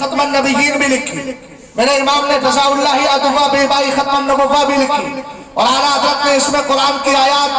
खत्म नबीयीन भी लिखी, मेरे इमाम ने जज़ाउल्लाह अदवा बेबाई खत्म नबुव्वा भी लिखी, और आला हज़रत ने इसमें कुरान की आयत,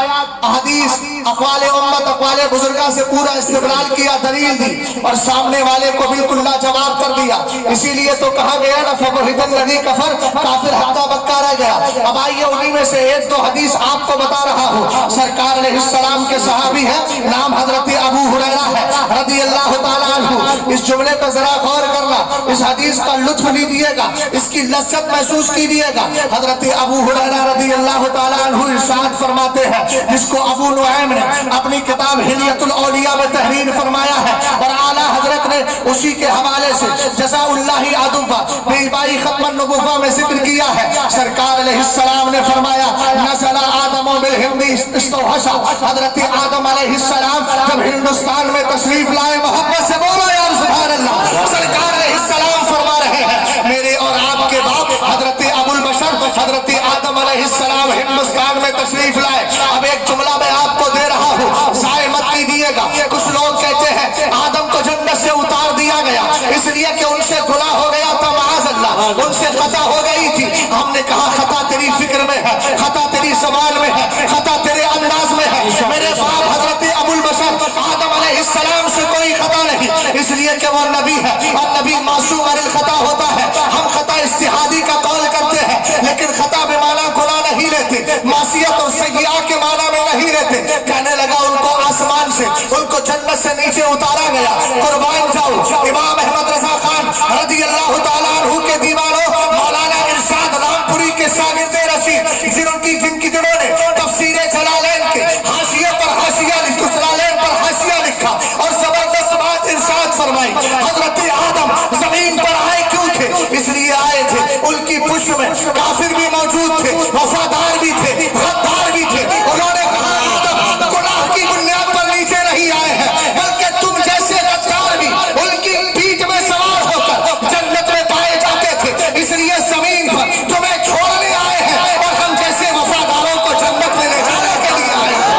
अहदीस, अक़वाले उम्मत, अक़वाले बुजुर्गा से पूरा इस्तेदलाल किया, दलील दी, और सामने वाले को बिल्कुल लाजवाब कर दिया। इसीलिए तो कहा गया ना फ़बहितल लज़ी कफ़र, काफिर हक्का बक्का रह गया। अब आइए उन्हीं में से एक दो हदीस आपको बता रहा हूँ। सरकार अलैहिस्सलाम के सहाबी है, नाम हज़रत अबू हुरैरा है रज़ियल्लाहु ताला अन्हु। इस जुमले पर जरा गौर करना, इस हदीस का लुत्फ लीजिएगा, इसकी लज्जत महसूस कीजिएगा। हज़रत अबू हुरैरा रज़ियल्लाहु ताला अन्हु इरशाद फरमाते हैं, जिसको अबू नुऐम ने अपनी किताब हिलियतुल औलिया में तहरीर फरमाया है, और आला हजरत ने उसी के हवाले से जज़ाउल्लाह अदवा बेबाई खत्म नबुव्वा में जिक्र किया है। सरकार अलैहिस्सलाम ने फरमाया, नज़ला आदम बिल हिंदी इस्तौहशा, हजरत आदम अलैहिस्सलाम जब हिंदुस्तान में तशरीफ लाए, मोहब्बत से बोलो यार सुभान अल्लाह। सरकार अलैहिस्सलाम फरमा रहे हैं, मेरे और आपके बाप हजरत अबुल बशर हजरत आदम अलैहिस्सलाम हिंदुस्तान में तशरीफ लाए। अब एक जुमला मैं आपको दे रहा हूँ, ज़ाय मत कीजिएगा। कुछ लोग कहते हैं आदम को जन्नत से उतार दिया गया इसलिए कि उनसे गुनाह हो गया था, माअज़ल्लाह, उनसे खता हो गई थी। हमने कहा खता तेरी फिक्र में है, खता तेरी सवाल में है, खता तेरे अंदाज में है। मेरे बाप हजरत अबुल बशर आदम अलैहिस्सलाम से कोई खता नहीं, इसलिए कि वो नबी है, और नबी मासूम अनिल खता होता है। हम खता इस्तिहादी का कौल करते हैं, लेकिन खता बेमाना गुनाह नहीं लेते, मासियत और सय्या के माना में नहीं लेते। कहने लगा उनको आसमान से, उनको जन्नत से नीचे उतारा गया। कुर्बान जाओ इमाम अहमद रजा खान रज़ियल्लाहु ताला अन्हु के दीवानों, मौलाना इरशाद रामपुरी के शागिर्द रशीद, जिनकी जिन्होंने तफसीरे जलालैन के हाशिया पर हाशिया जलालैन पर हाशिया लिखा, और जबरदस्त बात इरशाद फरमाई, हजरत आदम जमीन पर आए क्यों थे? इसलिए आए थे उनकी पुष्प में काफिर भी मौजूद थे, वफादार भी थे, गद्दार भी थे। उन्होंने कहा आदम गुनाह की बुनियाद पर नीचे नहीं आए हैं, बल्कि तुम जैसे गद्दार भी उनकी पीठ में सवार होकर जन्नत में पाए जाते थे, इसलिए जमीन पर तुम्हें छोड़ने आए हैं, और हम जैसे वफादारों को जन्नत में ले जाने के लिए आए हैं।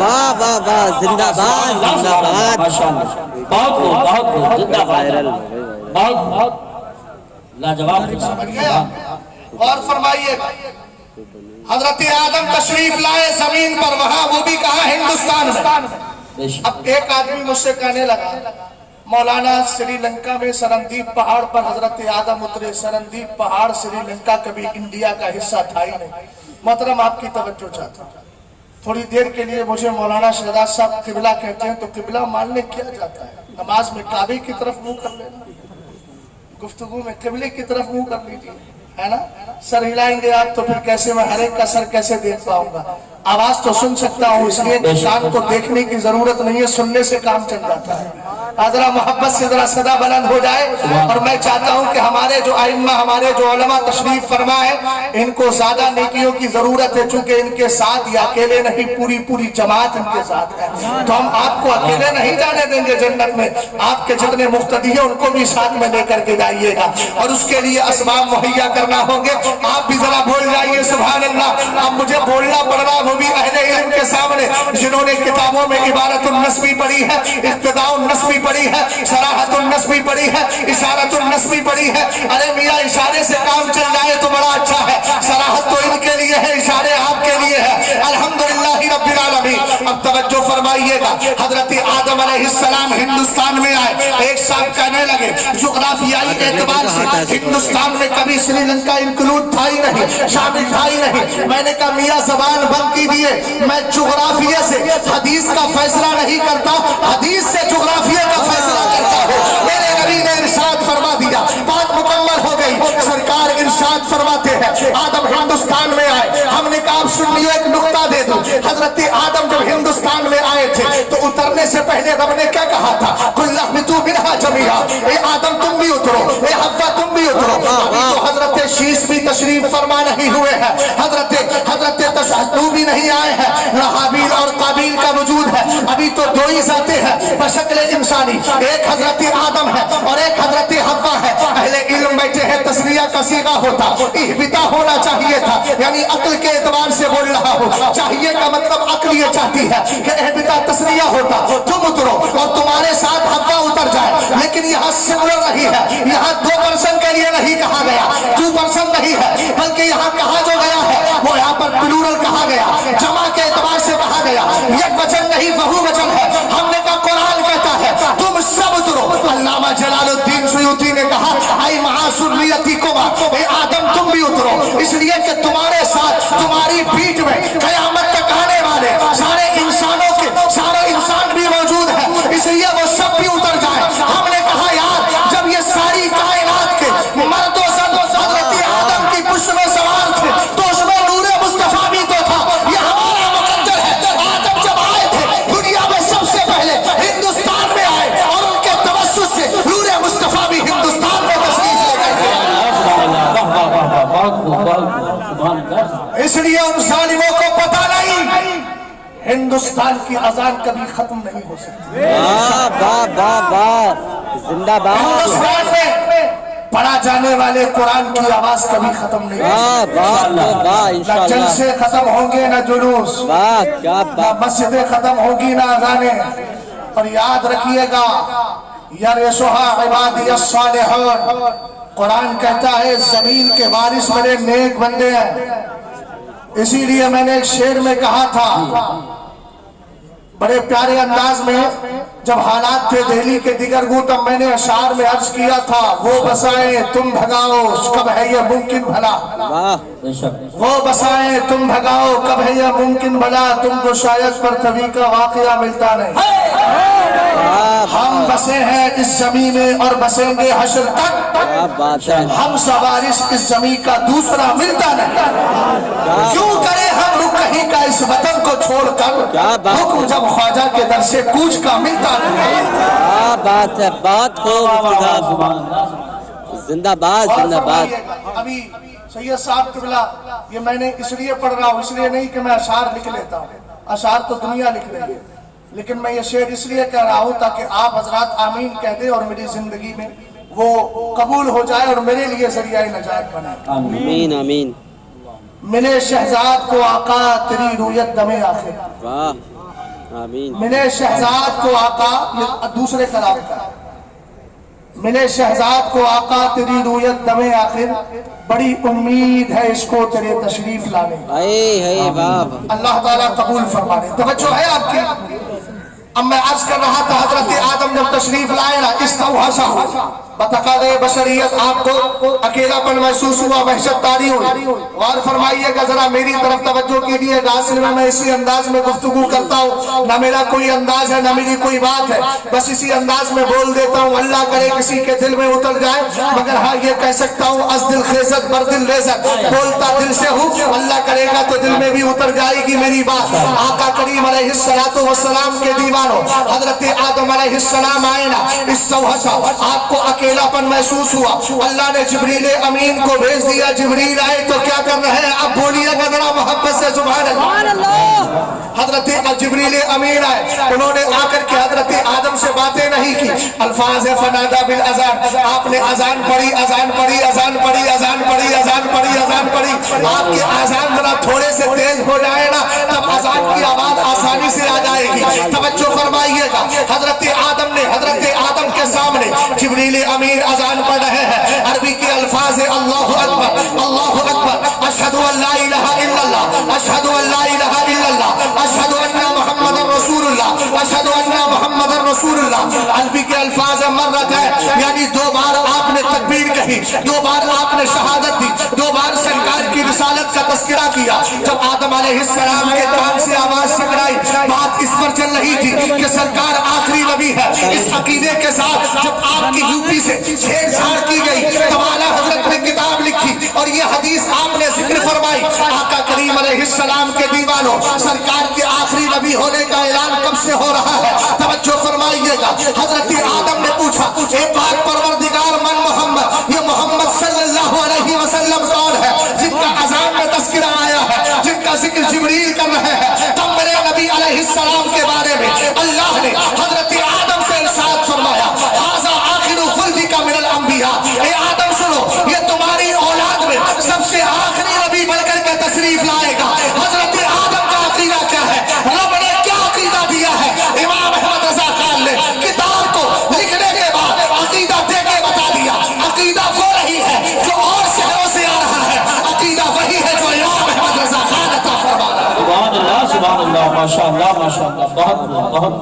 वाह वाह वाह, जिंदाबाद जिंदाबाद, बहुत बहुत जिंदाबाद, बहुत लाजवाब। और फरमाइए, हजरत आदम तशरीफ लाए जमीन पर, वहां वो भी कहा हिंदुस्तान में। अब एक आदमी मुझसे कहने लगा, मौलाना श्रीलंका में सरनदीप पहाड़ पर हजरत आदम उतरे, सरनदीप पहाड़ श्रीलंका कभी इंडिया का हिस्सा था ही नहीं। मोहतरम आपकी तवज्जो चाहता हूं, थोड़ी देर के लिए मुझे मौलाना शहजाद साहब किबला कहते हैं, तो किबला मानने क्या जाता है? नमाज में काबे की तरफ मुंह कर लेना, गुफ्तगू में किबले की तरफ मुंह कर लीजिए, है ना? सर हिलाएंगे आप तो फिर कैसे मैं हर एक का सर कैसे देख पाऊंगा? आवाज तो सुन सकता हूँ, इसलिए कान को देखने की जरूरत नहीं है, सुनने से काम चल जाता है। जरा मोहब्बत से जरा सदा बुलंद हो जाए। और मैं चाहता हूँ कि हमारे जो आइम्मा, हमारे जो उलमा तशरीफ फरमा है, इनको ज्यादा नेकियों की जरूरत है, चूंकि इनके साथ ये अकेले नहीं, पूरी जमात इनके साथ है। तो हम आपको अकेले नहीं जाने देंगे जन्नत में, आपके जितने मुख्तदी है उनको भी साथ में लेकर के जाइएगा, और उसके लिए असबाब मुहैया करना होंगे। आप भी जरा बोल जाइए सुभान अल्लाह। अब मुझे बोलना पड़ रहा, वो भी अहले इल्म के सामने, जिन्होंने किताबों में इबारतुन नस्बी पढ़ी है, इक्तिदाउन नस्बी पढ़ी है, सराहतुन नस्बी पढ़ी है, इशारतुन नस्बी पढ़ी है। अरे मियां, इशारे से काम चल जाए तो बड़ा अच्छा है। सराहत तो इनके लिए है, इशारे आपके लिए है। अल्हम्दुलिल्लाह रब्बिल आलमीन। अब तवज्जो फरमाइएगा, हजरत आदम अलैहिस्सलाम हिंदुस्तान में आए। एक साहब कहने लगे जुग्राफियाई एतबार से हिंदुस्तान में कभी श्रीलंका इंक्लूड था ही नहीं, शामिल था ही नहीं। मैंने कहा मियां जबान बंद कीजिए, मैं जुग्राफिया से हदीस का फैसला नहीं करता, हदीस से जुग्राफिया का फैसला करता हूँ। मेरे नबी ने इरशाद फरमा दिया, बात मुकम्मल हो गई। सरकार इरशाद फरमाते हैं आदम हिंदुस्तान में आए। हमने कहा आप सुनिए, एक नुक्ता दे दूं। हजरत आदम जब हिंदुस्तान में आए थे तो उतरने से पहले रब ने क्या कहा था? कुल्लहबितू मिनहा जमीआ, ए आदम तुम भी उतरो, ए हव्वा तुम भी उतरो। तो हजरत शीश भी तशरीफ फरमा नहीं हुए हैं, हजरत तशहदू भी नहीं आए हैं, न हाबील और काबील का वजूद है। अभी तो दो ही जाते हैं बशक्ल इंसानी, एक हजरत आदम है और एक हजरत हव्वा है। अहले इल्म बैठे हैं तस्वीर का सीगा होता, इहबिता होना चाहिए था, यानी अक्ल के एतबार से बोल रहा हूँ, चाहिए का मतलब अक्ल ये चाहती है कि इहबिता तस्निया होता, तुम उतरो और तुम्हारे साथ हव्वा उतर जाए, लेकिन यहाँ सिंगुलर नहीं है, यहाँ 2 पर्सन के लिए नहीं कहा गया, 2 पर्सन नहीं है, बल्कि यहाँ कहा जो गया है वो यहाँ पर प्लूरल कहा गया, जमा के एतबार से कहा गया, एक वचन नहीं बहुवचन है। हमने कहा कुरान कहता है तुम सब उतरो। अल्लामा जलालुद्दीन सुयूती ने कहा आई महासुर्रियतिकुमा, ए आदम तुम भी उतरो, इसलिए कि तुम्हारे साथ तुम्हारी पीठ में कयामत तक आने वाले सारे इंसानों के सारे इंसान भी मौजूद है, इसलिए वो सब भी उतर जाए। हमने कहा यार जब ये सारी कायनात के मर्दों हज़रत आदम की पुष्ट में सवार थे तो उसमें नूरे मुस्तफा भी तो था, ये हमारा मुकद्दर है। आदम जब आए थे दुनिया में सबसे पहले हिंदुस्तान में आए और उनके तवस्सुस से नूरे मुस्तफा भी हिंदुस्तान में तशरीफ ले गए थे। इसलिए उन जालिमों को पता नहीं हिंदुस्तान की अजान कभी खत्म नहीं हो सकती। वाह वाह वाह वाह, जिंदाबाद। हिंदुस्तान में पढ़ा जाने वाले कुरान की आवाज कभी खत्म नहीं वाह वाह वाह, न इंशाअल्लाह। जलसे खत्म होंगे न जुलूस, वाह क्या न बात। मस्जिदें खत्म होगी न अजाने। और याद रखिएगा यरसुहा इबादियस सालिहून, कुरान कहता है जमीन के वारिस मेरे नेक बंदे हैं। इसीलिए मैंने एक शेर में कहा था बड़े प्यारे अंदाज में, जब हालात थे दिल्ली के दिगरगू तब मैंने अशार में अर्ज किया था वो बसाए तुम भगाओ कब है ये मुमकिन भला, वाह वो बसाए तुम भगाओ कब है ये मुमकिन भला, तुमको शायद पृथ्वी का वाकया मिलता नहीं। हम बसे हैं इस जमीन में और बसेंगे हश्र तक, क्या बात है। हम सवारिश इस जमीन का दूसरा मिलता नहीं। क्यों करे हम रुख कहीं का इस वतन को छोड़कर, क्या बात। हुक्म जब ख्वाजा के दर से कूच का मिलता नहीं। क्या बात है, बात हो जिंदाबाद और जिंदाबाद। फरमाइएगा, अभी सैयद साहब किबला ये मैंने इसलिए पढ़ रहा हूँ, इसलिए नहीं कि मैं अशार लिख लेता हूँ, अशार तो दुनिया लिख रही है, लेकिन मैं ये शेर इसलिए कह रहा हूँ ताकि आप हजरात आमीन कह दे और मेरी जिंदगी में वो कबूल हो जाए और मेरे लिए जरिया नजात बने। आमीन आमीन। मिले शहजाद को आका तेरी रूयत दमे आखिर, वाह आमीन। मिले शहजाद को आका, ये दूसरे कलाम का, मिले शहजाद को आका तेरी रूयत दमे आखिर, बड़ी उम्मीद है इसको तेरे तशरीफ लाने। है वाह। अल्लाह ताला कबूल फरमा ले। तवज्जो है आपकी। अब मैं अर्ज कर रहा था हजरत आदम जब तशरीफ लाए ना इस्तौहशा बतकाले बशरियत, आपको अकेलापन महसूस हुआ, वहशत तारी हुई। और फरमाइएगा जरा मेरी तरफ तवज्जो कीजिएगा, असल में मैं इसी अंदाज में गुफ्तगू करता हूँ, ना मेरा कोई अंदाज है ना मेरी कोई बात है, बस इसी अंदाज में बोल देता हूँ। अल्लाह करे किसी के दिल में उतर जाए, मगर हाँ ये कह सकता हूँ अस दिल खेजत बर दिल रेजत, बोलता दिल से हूँ, अल्लाह करेगा तो दिल में भी उतर जाएगी मेरी बात। आका करीम अलैहिस्सलातु वस्सलाम के दीवानों हजरत आदम अलैहिस्सलाम आए ना इस्तौहशा, आपको अकेलापन महसूस हुआ, अल्लाह ने जिब्रील अमीन को भेज दिया। जिब्रील आए तो क्या कर रहे हैं, अब बोलिएगा जरा मोहब्बत से सुभान अल्लाह। हजरत जिब्रील अमीन आए, उन्होंने आकर के हजरत आदम से बातें नहीं की, अल्फाज फनादा बिल अजान, आपने अजान पढ़ी अजान पढ़ी अजान पढ़ी अजान पढ़ी अजान पढ़ी अजान पढ़ी। आपके अजान जरा थोड़े से तेज हो जाए ना तब अजान की आवाज आसानी से आ जाएगी। तवज्जो फरमाइएगा, हजरत आदम ने हजरत आदम के सामने जिब्रील अमीन अजान पढ़ रहे हैं, अरबी के अल्फाज अल्लाहु अकबर अल्लाहु अकबर, अशहदु अल्ला इलाहा इल्लल्लाह अशहदु अल्ला इलाहा इल्लल्लाह अशहदु अन्ना मुहम्मदर रसूलुल्लाह अशहदु अन्ना मुहम्मदर रसूलुल्लाह। अरबी के अल्फाज मर्रत है, यानी 2 बार आपने तकबीर कही, 2 बार आपने शहादत दी, 2 बार सरकार की रिसालत का तस्करा किया। जब आदम अलैहिस्सलाम के कान से आवाज टकराई, बात इस पर चल रही थी कि सरकार आखिरी नबी है, इस अकीदे के साथ जब आपकी यूपी से छेड़छाड़ की गई तब आला हजरत ने किताब लिखी और ये हदीस आपने जिक्र फरमाई। आका करीम अलैहिस्सलाम के दीवानों, सरकार के आखिरी नबी होने का ऐलान कब से हो रहा है, तवज्जो फरमाइएगा। हजरत आदम ने पूछा ए पाक परवरदिगार मन मोहम्मद, ये मोहम्मद सल्लल्लाहु अलैहि वसल्लम कौन है जिनका अज़ान में तज़किरा आया है, जिनका जिक्र जिब्रील कर रहे हैं। तब मेरे नबी अलैहिस्सलाम के बारे में अल्लाह ने हजरत आदम से इरशाद फरमाया, हाज़ा आखिरु खुल्दिका मिनल अंबिया, ए आदम सुनो ये तुम्हारी तशरीफ लाएगा। हजरत आदम का अकीदा क्या है, रब ने क्या अकीदा दिया है, इमाम अहमद रजा खान ने किताब को लिखने के बाद अकीदा दे के बता दिया। अकीदा वो नहीं है जो और शहरों से आ रहा है, अकीदा वही है जो इमाम अहमद रजा खान अता फरमा रहा है। सुभान अल्लाह, माशाअल्लाह, माशाअल्लाह, बहुत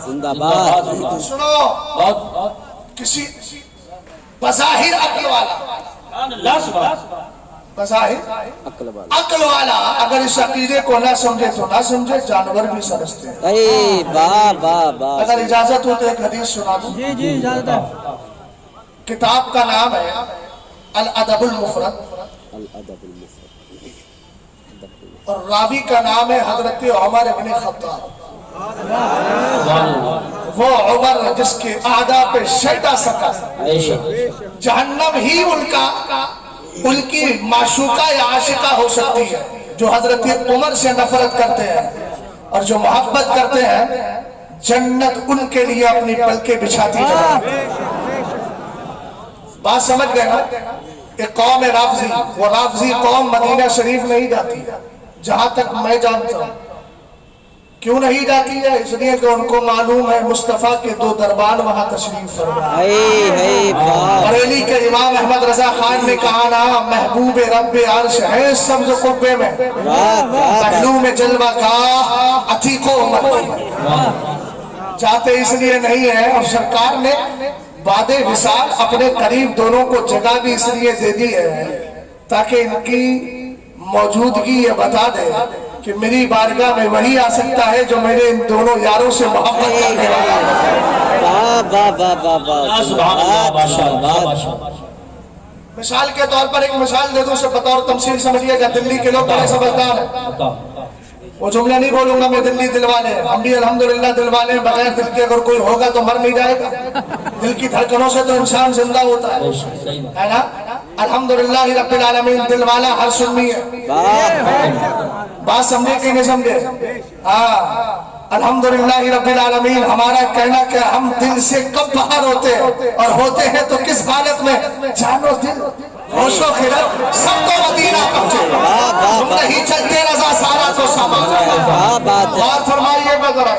जिंदाबाद। सुनो, बहुत किसी बज़ाहिर अक्ल वाला, बज़ाहिर अक्ल वाला। अक्ल वाला अगर इस अकीदे को ना समझे तो ना समझे, जानवर भी समझते हैं। अरे वाह वाह वाह। अगर इजाजत हो तो एक हदीस सुना दूं। जी जी इजाजत है। किताब का नाम है अल अदबुल मुफरद अल अदबुल मुफरद। और रावी का नाम है हजरत उमर इब्न खत्ताब। वो उमर जिसके आदा पे शैता सका, जहन्नम ही उनकी माशूका या आशिका हो सकती है। जो हजरत उमर से नफरत करते हैं और जो मोहब्बत करते हैं, जन्नत उनके लिए अपनी पलके बिछाती है। बात समझ गए ना? एक कौम है राफजी, वो राफजी कौम मदीना शरीफ नहीं जाती, जहां तक मैं जानता हूं। क्यों नहीं जाती है? इसलिए कि उनको मालूम है मुस्तफा के दो दरबार वहां तशरीफ फरमा। बरेली के इमाम अहमद रजा खान ने कहा ना, महबूब रब्बे अर्श है सब्ज़ कुब्बे में, पहलू में जलवा का अतीको जाते इसलिए नहीं है। और सरकार ने वादे विसाल अपने करीब दोनों को जगह भी इसलिए दे दी है ताकि इनकी मौजूदगी ये बता दे कि मेरी बारगाह में वही आ सकता है जो मेरे इन दोनों यारों से मोहब्बत करने वाला है। वाह वाह वाह वाह वाह। सुभान अल्लाह, माशाअल्लाह, माशाअल्लाह। मिसाल के तौर पर एक मिसाल दे दूं, उसे बतौर तमसील समझिएगा। दिल्ली के लोग बड़े समझदार हैं। वो जुमला नहीं बोलूंगा मैं, दिल्ली दिलवाले, हम भी अल्हम्दुलिल्लाह दिलवाले हैं। बगैर दिल के अगर कोई होगा तो मर नहीं जाएगा। दिल की धड़कनों से तो इंसान जिंदा होता है ना। अल्हम्दुलिल्लाह रब्बिल आलमीन दिलवाला हर सुन्नी है। बात समझे कि नहीं समझे? हाँ, अल्हम्दुलिल्लाह रब्बिल आलमीन। हमारा कहना क्या, हम दिल से कब बाहर होते हैं और होते हैं तो किस हालत में, जानो दिल होशो खिरत सबको मदीना पहुंचे। तुम नहीं चलते रजा सारा तो सामान। बात फरमाइए मैं जरा।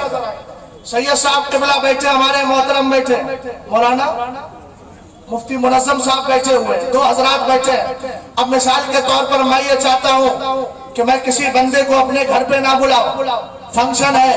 सैयद साहब किबला बैठे, हमारे मोहतरम बैठे, मौलाना मुफ्ती मुनज़्ज़म साहब बैठे हुए, दो हजरात बैठे। अब मिसाल के तौर पर मैं ये चाहता हूँ कि मैं किसी बंदे को अपने घर पे ना बुलाऊं, फंक्शन है,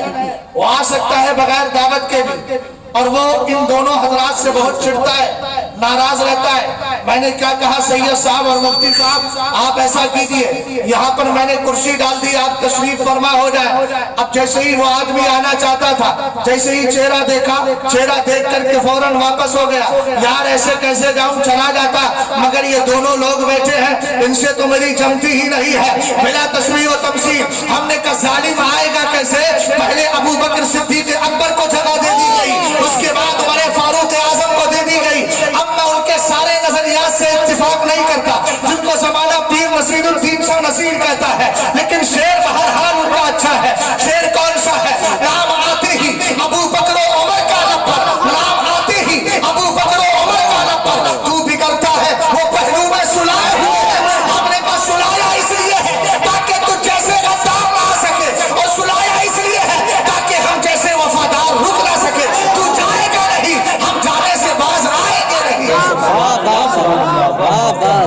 वो आ सकता है बगैर दावत के भी, और वो इन दोनों हजरात से बहुत चिढ़ता है, नाराज रहता है। मैंने क्या कहा, सैयद साहब और मुफ्ती साहब आप ऐसा कीजिए, यहाँ पर मैंने कुर्सी डाल दी, आप तशरीफ फरमा हो जाए। अब जैसे ही वो आदमी आना चाहता था, जैसे ही चेहरा देखा, चेहरा देख करके फौरन वापस हो गया। यार ऐसे कैसे जाऊं, चला जाता, मगर ये दोनों लोग बैठे हैं, इनसे तो मेरी जमती ही नहीं है। बिला तशरीह व तमसील हमने कहा जालिम आएगा कैसे? पहले अबू बकर सिद्दीक अकबर को जगह दे दी गई, उसके बाद उमर फारूक आजम को दे दी गई। अब मैं उनके सारे नजरियात से इत्तिफाक नहीं करता, जिनको जमाना पीर नसीरुद्दीन शाह नसीर कहता है, लेकिन शेर बहरहाल उनका अच्छा है। शेर कौन सा है? नाम आते ही अबू बकर उमर का लपर, नाम आते ही अबू बकर उमर का लपर। तू बिगड़ता है वो पहलू में सुलाए हुए हैं। हमने बस सुलाया इसलिए है ताकि तू जैसे गद्दार ना आ सके, और सुलाया इसलिए है ताकि हम जैसे वफादार रुक ना सके। तू जाएगा नहीं, हम जाने से बाज आएंगे नहीं।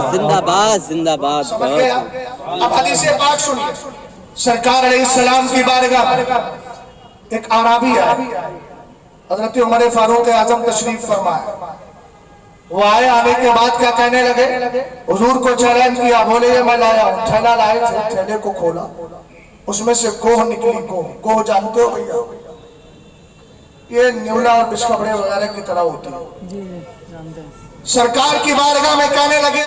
जिंदाबाद जिंदाबाद। समझ गया? अब हदीस पाक सुनिए। सरकार अलैहिस्सलाम की बारगाह एक आराबी है, हजरत उमर फारूक आजम तशरीफ फरमाए। वो आए, आने के बाद क्या कहने लगे, हुजूर को चैलेंज किया, बोले ये मैं लाया हूँ। थैला लाए थे, थैले को खोला, उसमें से गोह निकली। गोह जानते हो भैया, ये न्यूला और बिस्कबड़े वगैरह की तरह होती है। सरकार की बारगाह में कहने लगे,